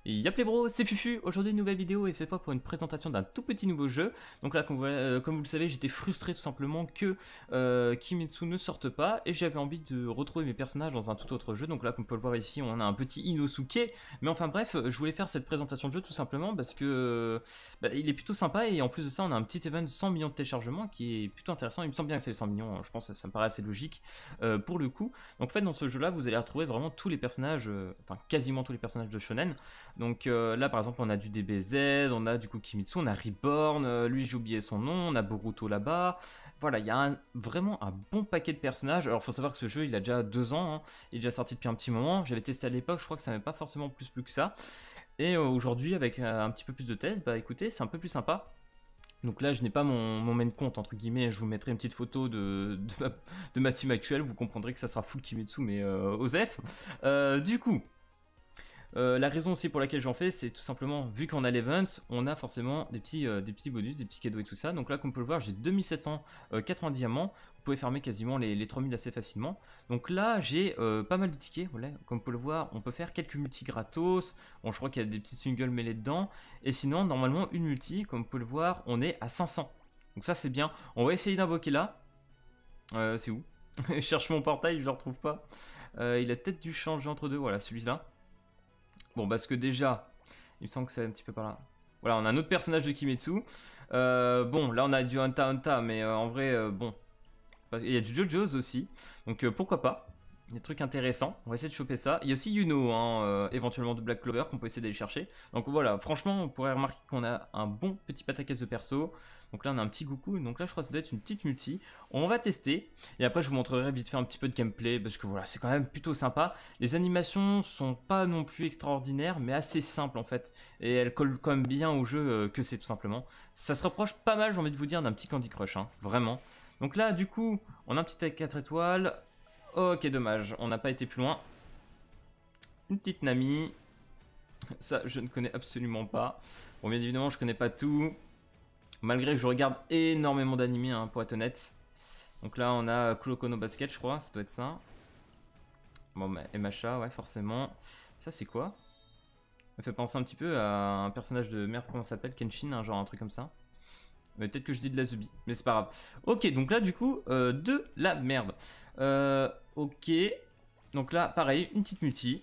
Yap les bros, c'est Fufu. Aujourd'hui une nouvelle vidéo et cette fois pour une présentation d'un tout petit nouveau jeu. Donc là comme vous le savez, j'étais frustré tout simplement que Kimetsu ne sorte pas et j'avais envie de retrouver mes personnages dans un tout autre jeu. Donc là comme on peut le voir ici, on a un petit Inosuke. Mais enfin bref, je voulais faire cette présentation de jeu tout simplement parce que il est plutôt sympa et en plus de ça on a un petit event de 100 millions de téléchargements qui est plutôt intéressant. Il me semble bien que c'est les 100 millions, je pense que ça me paraît assez logique pour le coup. Donc en fait dans ce jeu là vous allez retrouver vraiment tous les personnages, enfin quasiment tous les personnages de Shonen. Donc là par exemple on a du DBZ, on a du coup Kimetsu, on a Reborn, lui j'ai oublié son nom, on a Boruto là-bas. Voilà, il y a vraiment un bon paquet de personnages. Alors faut savoir que ce jeu il a déjà 2 ans, hein. Il est déjà sorti depuis un petit moment. J'avais testé à l'époque, je crois que ça n'avait pas forcément plus que ça. Et aujourd'hui avec un petit peu plus de tests, bah écoutez c'est un peu plus sympa. Donc là je n'ai pas mon main compte entre guillemets, je vous mettrai une petite photo de ma team actuelle, vous comprendrez que ça sera full Kimetsu mais OSEF. Du coup... la raison aussi pour laquelle j'en fais, c'est tout simplement, vu qu'on a l'event, on a forcément des petits bonus, des petits cadeaux et tout ça. Donc là, comme on peut le voir, j'ai 2780 diamants. Vous pouvez farmer quasiment les 3000 assez facilement. Donc là, j'ai pas mal de tickets. Voilà. Comme on peut le voir, on peut faire quelques multis gratos. Bon, je crois qu'il y a des petits singles mêlés dedans. Et sinon, normalement, une multi, comme on peut le voir, on est à 500. Donc ça, c'est bien. On va essayer d'invoquer là. C'est où? Je cherche mon portail, je le retrouve pas. Il a peut-être dû changer entre deux. Voilà, celui-là. Bon, parce que déjà, il me semble que c'est un petit peu par là. Voilà, on a un autre personnage de Kimetsu. Bon, là on a du Hunta, mais en vrai, bon. Il y a du JoJo's aussi, donc pourquoi pas. Il y a des trucs intéressants, on va essayer de choper ça. Il y a aussi Yuno, hein, éventuellement de Black Clover, qu'on peut essayer d'aller chercher. Donc voilà, franchement, on pourrait remarquer qu'on a un bon petit pataquès de perso. Donc là, on a un petit Goku, donc là, je crois que ça doit être une petite multi. On va tester, et après, je vous montrerai vite fait un petit peu de gameplay, parce que voilà, c'est quand même plutôt sympa. Les animations sont pas non plus extraordinaires, mais assez simples en fait. Et elles collent quand même bien au jeu que c'est tout simplement. Ça se rapproche pas mal, j'ai envie de vous dire, d'un petit Candy Crush, hein, vraiment. Donc là, du coup, on a un petit 4 étoiles. Ok, dommage, on n'a pas été plus loin. Une petite Nami. Ça, je ne connais absolument pas. Bon, bien évidemment, je connais pas tout. Malgré que je regarde énormément d'animés, hein, pour être honnête. Donc là, on a Kuroko no Basket, je crois, ça doit être ça. Bon, bah, MHA, ouais, forcément. Ça, c'est quoi? Ça me fait penser un petit peu à un personnage de merde, comment ça s'appelle? Kenshin, hein, genre un truc comme ça. Mais peut-être que je dis de la Zubi, mais c'est pas grave. Ok, donc là, du coup, de la merde. Ok. Donc là, pareil, une petite multi.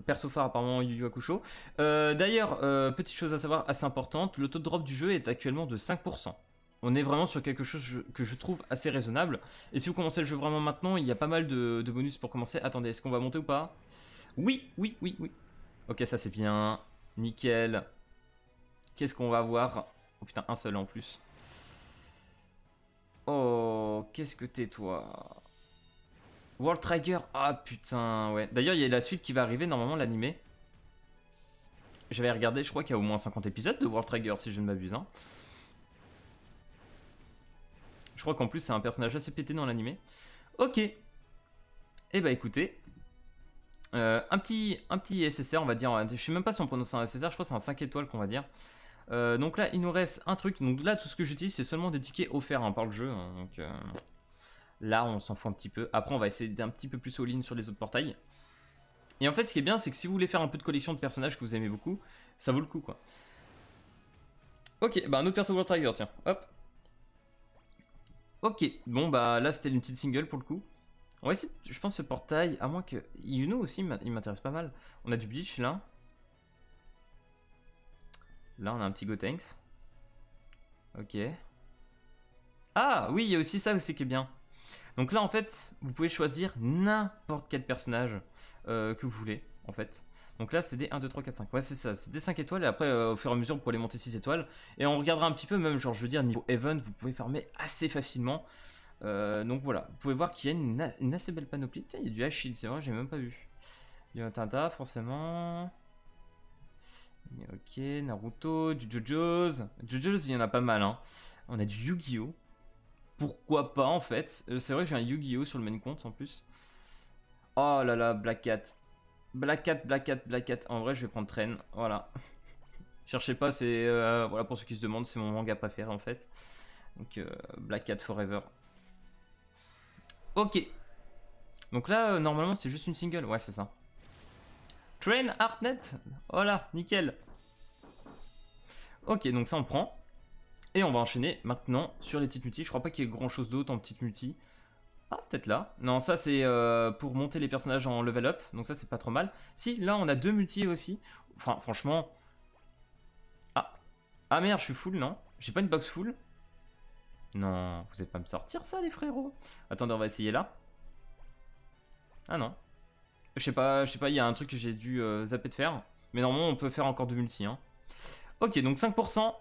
Perso phare, apparemment, Yu Yu Hakusho. D'ailleurs, petite chose à savoir assez importante, le taux de drop du jeu est actuellement de 5%. On est vraiment sur quelque chose que je trouve assez raisonnable. Et si vous commencez le jeu vraiment maintenant, il y a pas mal de bonus pour commencer. Attendez, est-ce qu'on va monter ou pas? Oui, oui, oui, oui. Ok, ça c'est bien. Nickel. Qu'est-ce qu'on va voir? Oh putain, un seul en plus. Oh, qu'est-ce que t'es toi? World Trigger. Ah putain, ouais. D'ailleurs, il y a la suite qui va arriver, normalement, l'animé. J'avais regardé, je crois qu'il y a au moins 50 épisodes de World Trigger, si je ne m'abuse. Hein. Je crois qu'en plus, c'est un personnage assez pété dans l'animé. Ok. Eh bah écoutez. Un petit SSR, on va dire. Je sais même pas si on prononce un SSR, je crois que c'est un 5 étoiles qu'on va dire. Donc là, il nous reste un truc. Donc là, tout ce que j'utilise, c'est seulement des tickets offerts hein, par le jeu. Hein, donc là, on s'en fout un petit peu. Après, on va essayer d'un petit peu plus all-in sur les autres portails. Et en fait, ce qui est bien, c'est que si vous voulez faire un peu de collection de personnages que vous aimez beaucoup, ça vaut le coup, quoi. Ok, bah un autre perso World Trigger, tiens. Hop. Ok, bon bah là, c'était une petite single pour le coup. On va essayer, je pense, ce portail, à moins que... Yuno aussi, il m'intéresse pas mal. On a du Bleach, là. Là, on a un petit Gotenks. Ok. Ah, oui, il y a aussi ça aussi qui est bien. Donc là, en fait, vous pouvez choisir n'importe quel personnage que vous voulez, en fait. Donc là, c'est des 1, 2, 3, 4, 5. Ouais, c'est ça, c'est des 5 étoiles. Et après, au fur et à mesure, vous pouvez les monter 6 étoiles. Et on regardera un petit peu, même, genre, je veux dire, niveau event, vous pouvez farmer assez facilement. Donc voilà, vous pouvez voir qu'il y a une assez belle panoplie. Tiens, il y a du Achille, c'est vrai, j'ai même pas vu. Il y a un Tinta, forcément. Ok, Naruto, du JoJo's. JoJo's, il y en a pas mal, hein. On a du Yu-Gi-Oh! Pourquoi pas en fait. C'est vrai que j'ai un Yu-Gi-Oh sur le main compte en plus. Oh là là, Black Cat. Black Cat, Black Cat, Black Cat. En vrai, je vais prendre Train. Voilà. Cherchez pas, c'est... voilà, pour ceux qui se demandent, c'est mon manga préféré en fait. Donc, Black Cat Forever. Ok. Donc là, normalement, c'est juste une single. Ouais, c'est ça. Train Artnet. Voilà, nickel. Ok, donc ça on prend. Et on va enchaîner maintenant sur les petites multis. Je crois pas qu'il y ait grand chose d'autre en petites multis. Ah, peut-être là. Non, ça c'est pour monter les personnages en level up. Donc ça c'est pas trop mal. Si, là on a 2 multis aussi. Enfin, franchement... Ah merde, je suis full, non? J'ai pas une box full? Non, vous allez pas me sortir ça, les frérots. Attendez, on va essayer là. Ah non. Je sais pas, il y a un truc que j'ai dû zapper de faire. Mais normalement, on peut faire encore 2 multis. Hein. Ok, donc 5%.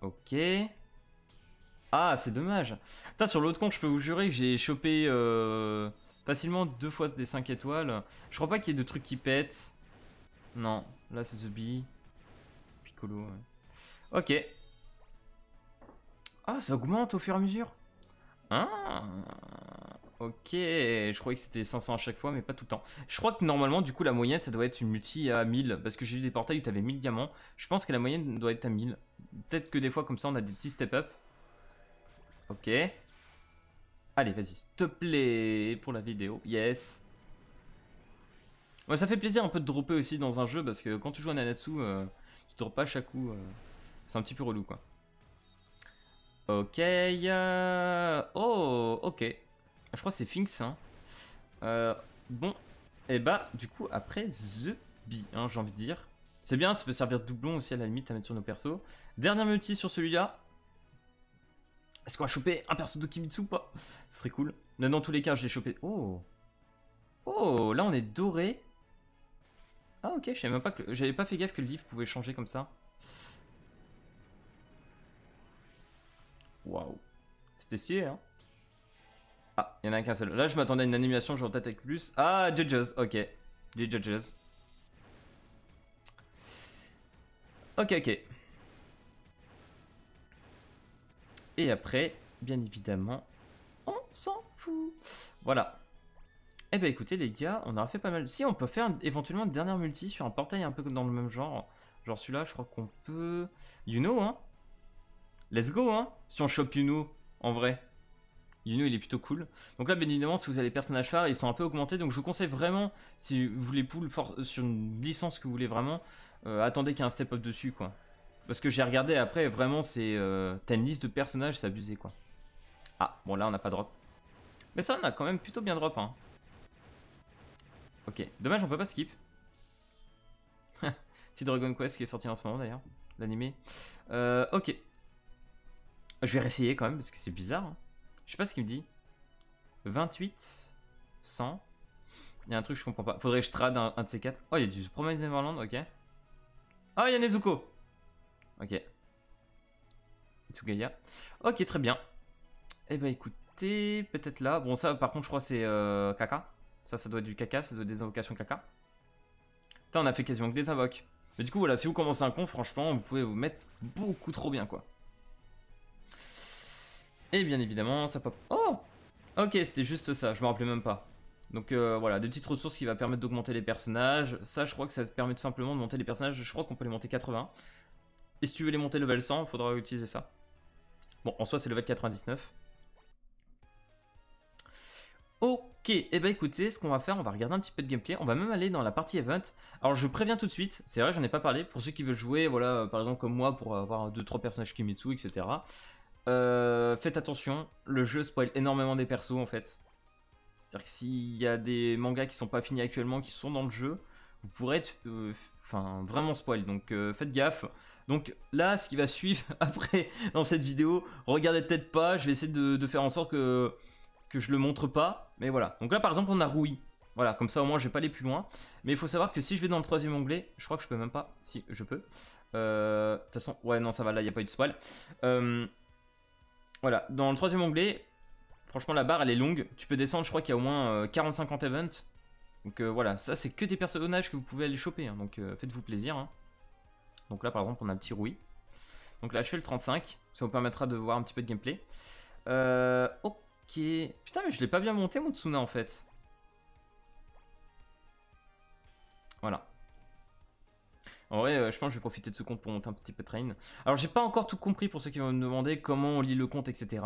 Ok. Ah, c'est dommage. Putain, sur l'autre compte, je peux vous jurer que j'ai chopé facilement 2 fois des 5 étoiles. Je crois pas qu'il y ait de trucs qui pètent. Non, là c'est The Bee. Piccolo, ouais. Ok. Ah, ça augmente au fur et à mesure. Ah, ok. Je croyais que c'était 500 à chaque fois, mais pas tout le temps. Je crois que normalement, du coup, la moyenne, ça doit être une multi à 1000. Parce que j'ai eu des portails où tu avais 1000 diamants. Je pense que la moyenne doit être à 1000. Peut-être que des fois, comme ça, on a des petits step-up. Ok. Allez, vas-y, s'il te plaît, pour la vidéo. Yes. Ouais, ça fait plaisir un peu de dropper aussi dans un jeu parce que quand tu joues à Nanatsu, tu drops pas à chaque coup. C'est un petit peu relou quoi. Ok. Oh, ok. Je crois que c'est Finks. Hein. Bon. Et bah, du coup, après The Bee, hein, j'ai envie de dire. C'est bien, ça peut servir de doublon aussi à la limite à mettre sur nos persos. Dernière multi sur celui-là. Est-ce qu'on va choper un perso de Kimitsu ou pas? Ce serait cool. Là, dans tous les cas, je l'ai chopé. Oh. Oh, là on est doré. Ah ok, je savais même pas que... J'avais pas fait gaffe que le livre pouvait changer comme ça. Waouh. C'était stylé, hein. Ah, il y en a qu'un seul. Là, je m'attendais à une animation, genre peut-être avec plus. Ah, Judges, ok. Les Judges. Ok, ok. Et après, bien évidemment, on s'en fout. Voilà. Eh ben écoutez les gars, on aura fait pas mal. Si on peut faire éventuellement une dernière multi sur un portail un peu dans le même genre. Genre celui-là, je crois qu'on peut... Yuno, hein. Let's go, hein. Si on chope Yuno, en vrai. Yuno, il est plutôt cool. Donc là, bien évidemment, si vous avez les personnages phares, ils sont un peu augmentés. Donc je vous conseille vraiment, si vous voulez pull sur une licence que vous voulez vraiment, attendez qu'il y ait un step-up dessus, quoi. Parce que j'ai regardé après, vraiment, c'est... T'as une liste de personnages, c'est abusé, quoi. Ah, bon là, on n'a pas drop. Mais ça, on a quand même plutôt bien drop, hein. Ok, dommage on peut pas skip. Petit Dragon Quest qui est sorti en ce moment d'ailleurs, l'animé. Ok. Je vais réessayer quand même parce que c'est bizarre. Hein. Je sais pas ce qu'il me dit. 28, 100. Il y a un truc que je comprends pas. Faudrait que je trade un de ces quatre. Oh, il y a du Promise Neverland, ok. Ah, il y a Nezuko. Ok. Itsugaya. Ok, très bien. Eh ben écoutez, peut-être là. Bon, ça par contre, je crois que c'est caca. Ça doit être du caca, ça doit être des invocations caca. Putain, on a fait quasiment que des invoques. Mais du coup, voilà, si vous commencez un con, franchement, vous pouvez vous mettre beaucoup trop bien, quoi. Et bien évidemment, ça pop. Oh! Ok, c'était juste ça, je me rappelais même pas. Donc voilà, des petites ressources qui va permettre d'augmenter les personnages. Ça, je crois que ça permet tout simplement de monter les personnages. Je crois qu'on peut les monter 80. Et si tu veux les monter level 100, il faudra utiliser ça. Bon, en soi, c'est level 99. Ok, et bah écoutez, ce qu'on va faire, on va regarder un petit peu de gameplay. On va même aller dans la partie event. Alors je préviens tout de suite, c'est vrai, j'en ai pas parlé. Pour ceux qui veulent jouer, voilà, par exemple comme moi, pour avoir 2-3 personnages Kimitsu, etc. Faites attention, le jeu spoil énormément des persos en fait. C'est-à-dire que s'il y a des mangas qui sont pas finis actuellement, qui sont dans le jeu, vous pourrez être vraiment spoil. Donc faites gaffe. Donc là, ce qui va suivre après dans cette vidéo, regardez peut-être pas. Je vais essayer de faire en sorte que je le montre pas. Mais voilà. Donc là, par exemple, on a Rui. Voilà, comme ça au moins je vais pas aller plus loin. Mais il faut savoir que si je vais dans le troisième onglet, je crois que je peux même pas. Si, je peux. De toute façon, ouais, non, ça va, là, il n'y a pas eu de spoil. Voilà, dans le troisième onglet, franchement, la barre elle est longue. Tu peux descendre, je crois qu'il y a au moins 40-50 events. Donc voilà, ça c'est que des personnages que vous pouvez aller choper. Hein, donc faites-vous plaisir. Hein. Donc là, par exemple, on a un petit Rui. Donc là, je fais le 35. Ça vous permettra de voir un petit peu de gameplay. Ok. Putain, mais je l'ai pas bien monté, mon Tsuna, en fait. Voilà. En vrai, je pense que je vais profiter de ce compte pour monter un petit peu de train. Alors, j'ai pas encore tout compris pour ceux qui vont me demander comment on lit le compte, etc.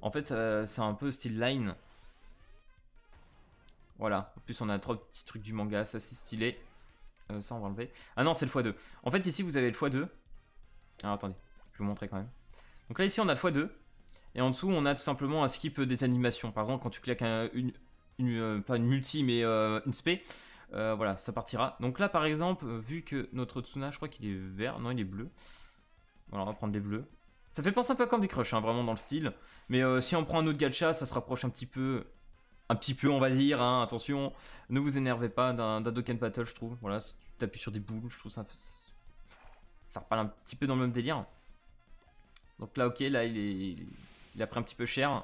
En fait, c'est un peu style line. Voilà, en plus on a 3 petits trucs du manga, ça c'est stylé. Ça on va enlever. Ah non, c'est le x2. En fait ici vous avez le x2. Alors attendez, je vais vous montrer quand même. Donc là ici on a le x2. Et en dessous on a tout simplement un skip des animations. Par exemple quand tu claques pas une multi mais une spé. Voilà, ça partira. Donc là par exemple, vu que notre Tsuna, je crois qu'il est vert. Non, il est bleu. Voilà, on va prendre les bleus. Ça fait penser un peu à Candy Crush, hein, vraiment dans le style. Mais si on prend un autre gacha, ça se rapproche un petit peu, on va dire, hein, attention. Ne vous énervez pas d'un Dokkan Battle, je trouve. Voilà, si tu t'appuies sur des boules, je trouve ça reparle un petit peu dans le même délire. Donc là, ok, là, il a pris un petit peu cher.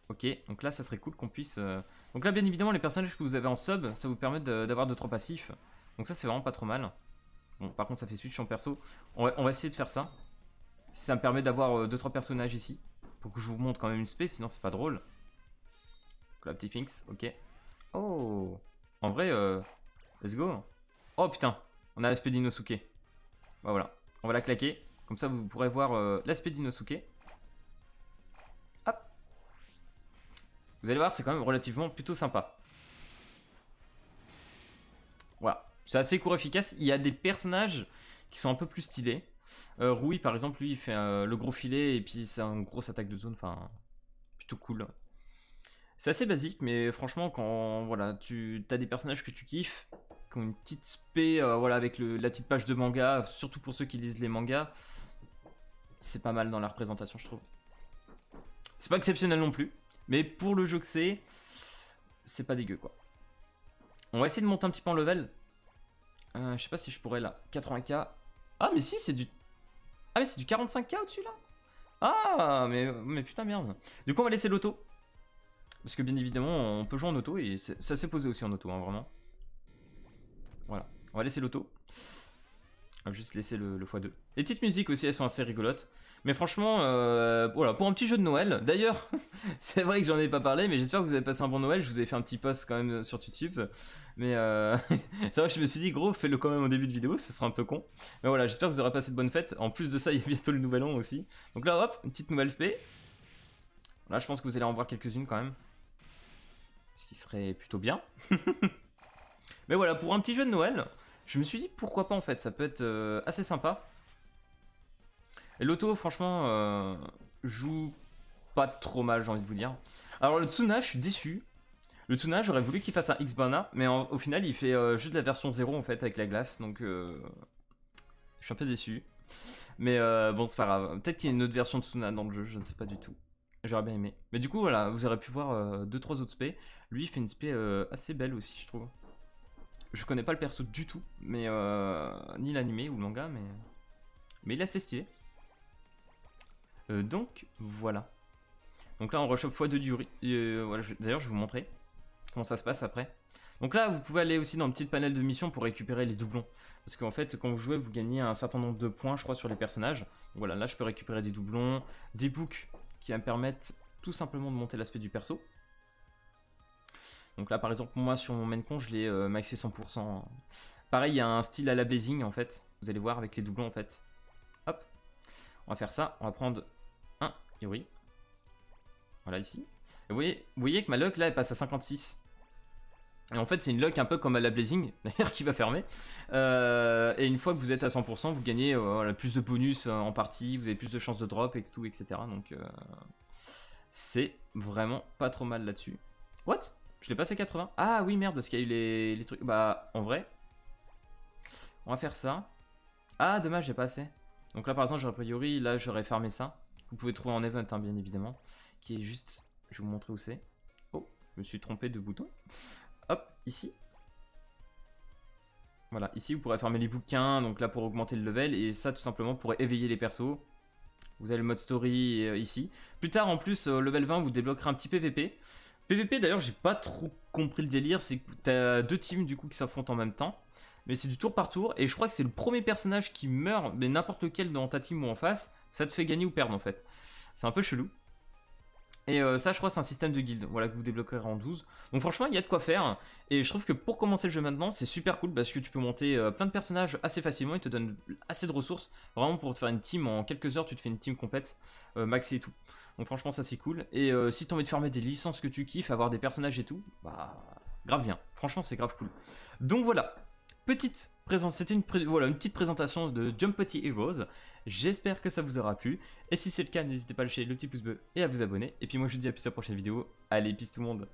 Ok, donc là, ça serait cool qu'on puisse... Donc là, bien évidemment, les personnages que vous avez en sub, ça vous permet d'avoir 2-3 passifs. Donc ça, c'est vraiment pas trop mal. Bon, par contre, ça fait switch en perso. On va essayer de faire ça. Si ça me permet d'avoir 2-3 personnages ici. Pour que je vous montre quand même une spé, sinon c'est pas drôle. Donc là, petit Finks, ok. Oh, en vrai, let's go. Oh putain, on a l'aspect d'Inosuke. Bah, voilà, on va la claquer. Comme ça, vous pourrez voir l'aspect d'Inosuke. Hop. Vous allez voir, c'est quand même relativement plutôt sympa. Voilà, c'est assez court, efficace. Il y a des personnages qui sont un peu plus stylés. Rui, par exemple, lui, il fait le gros filet et puis c'est une grosse attaque de zone. Enfin, plutôt cool. C'est assez basique, mais franchement, quand voilà, tu as des personnages que tu kiffes, qui ont une petite spé, voilà, avec la petite page de manga, surtout pour ceux qui lisent les mangas, c'est pas mal dans la représentation, je trouve. C'est pas exceptionnel non plus, mais pour le jeu que c'est pas dégueu, quoi. On va essayer de monter un petit peu en level. Je sais pas si je pourrais là. 80k. Ah, mais si, c'est du... Ah, mais c'est du 45k au-dessus, là. Ah, mais putain, merde. Du coup, on va laisser l'auto. Parce que bien évidemment, on peut jouer en auto et ça s'est posé aussi en auto, hein, vraiment. Voilà, on va laisser l'auto. On va juste laisser le x2. Les petites musiques aussi, elles sont assez rigolotes. Mais franchement, voilà, pour un petit jeu de Noël. D'ailleurs, c'est vrai que j'en ai pas parlé, mais j'espère que vous avez passé un bon Noël. Je vous ai fait un petit post quand même sur YouTube. Mais c'est vrai que je me suis dit, gros, fais-le quand même au début de vidéo, ce sera un peu con. Mais voilà, j'espère que vous aurez passé de bonnes fêtes. En plus de ça, il y a bientôt le nouvel an aussi. Donc là, hop, une petite nouvelle spé. Là, je pense que vous allez en voir quelques-unes quand même. Ce qui serait plutôt bien. Mais voilà, pour un petit jeu de Noël, je me suis dit pourquoi pas en fait, ça peut être assez sympa. Et l'auto, franchement, joue pas trop mal, j'ai envie de vous dire. Alors le Tsuna, je suis déçu. Le Tsuna, j'aurais voulu qu'il fasse un X-Bana, mais au final, il fait juste la version 0 en fait avec la glace, donc je suis un peu déçu. Mais bon, c'est pas grave. Peut-être qu'il y a une autre version de Tsuna dans le jeu, je ne sais pas du tout. J'aurais bien aimé. Mais du coup, voilà, vous aurez pu voir 2-3 autres spé. Lui, il fait une spé assez belle aussi, je trouve. Je connais pas le perso du tout, mais ni l'animé ou le manga, mais il est assez stylé. Donc, voilà. Donc là, on rechoppe x2 du riz. Voilà, d'ailleurs, je vais vous montrer comment ça se passe après. Donc là, vous pouvez aller aussi dans le petit panel de mission pour récupérer les doublons. Parce qu'en fait, quand vous jouez, vous gagnez un certain nombre de points, je crois, sur les personnages. Donc voilà, là, je peux récupérer des doublons, des books qui me permettent tout simplement de monter l'aspect du perso. Donc là, par exemple, moi, sur mon main con, je l'ai maxé 100%. Pareil, il y a un style à la Blazing, en fait. Vous allez voir avec les doublons, en fait. Hop. On va faire ça. On va prendre un Yuri. Voilà, ici. Et vous voyez que ma luck, là, elle passe à 56. Et en fait, c'est une luck un peu comme à la Blazing, d'ailleurs, qui va fermer. Et une fois que vous êtes à 100%, vous gagnez voilà, plus de bonus en partie. Vous avez plus de chances de drop, et tout, etc. Donc, c'est vraiment pas trop mal là-dessus. What ? Je l'ai passé 80. Ah oui, merde, parce qu'il y a eu les trucs. Bah, en vrai, on va faire ça. Ah, dommage, j'ai pas assez. Donc là, par exemple, j'aurais pris Yuri. Là, j'aurais fermé ça. Vous pouvez trouver en event, hein, bien évidemment. Qui est juste... Je vais vous montrer où c'est. Oh, je me suis trompé de bouton. Hop, ici. Voilà, ici, vous pourrez fermer les bouquins. Donc là, pour augmenter le level. Et ça, tout simplement, pour éveiller les persos. Vous avez le mode story ici. Plus tard, en plus, level 20, vous débloquerez un petit PVP. PVP d'ailleurs j'ai pas trop compris le délire, c'est que t'as deux teams du coup qui s'affrontent en même temps. Mais c'est du tour par tour et je crois que c'est le premier personnage qui meurt, mais n'importe lequel dans ta team ou en face, ça te fait gagner ou perdre en fait. C'est un peu chelou. Et ça, je crois, c'est un système de guilde, voilà, que vous débloquerez en 12. Donc franchement, il y a de quoi faire. Et je trouve que pour commencer le jeu maintenant, c'est super cool parce que tu peux monter plein de personnages assez facilement. Il te donne assez de ressources. Vraiment, pour te faire une team, en quelques heures, tu te fais une team complète, maxi et tout. Donc franchement, ça c'est cool. Et si tu as envie de farmer des licences que tu kiffes, avoir des personnages et tout, bah, grave bien. Franchement, c'est grave cool. Donc voilà, c'était une petite présentation de Jumpity Heroes. J'espère que ça vous aura plu. Et si c'est le cas, n'hésitez pas à lâcher le petit pouce bleu et à vous abonner. Et puis moi je vous dis à plus à la prochaine vidéo. Allez, peace tout le monde.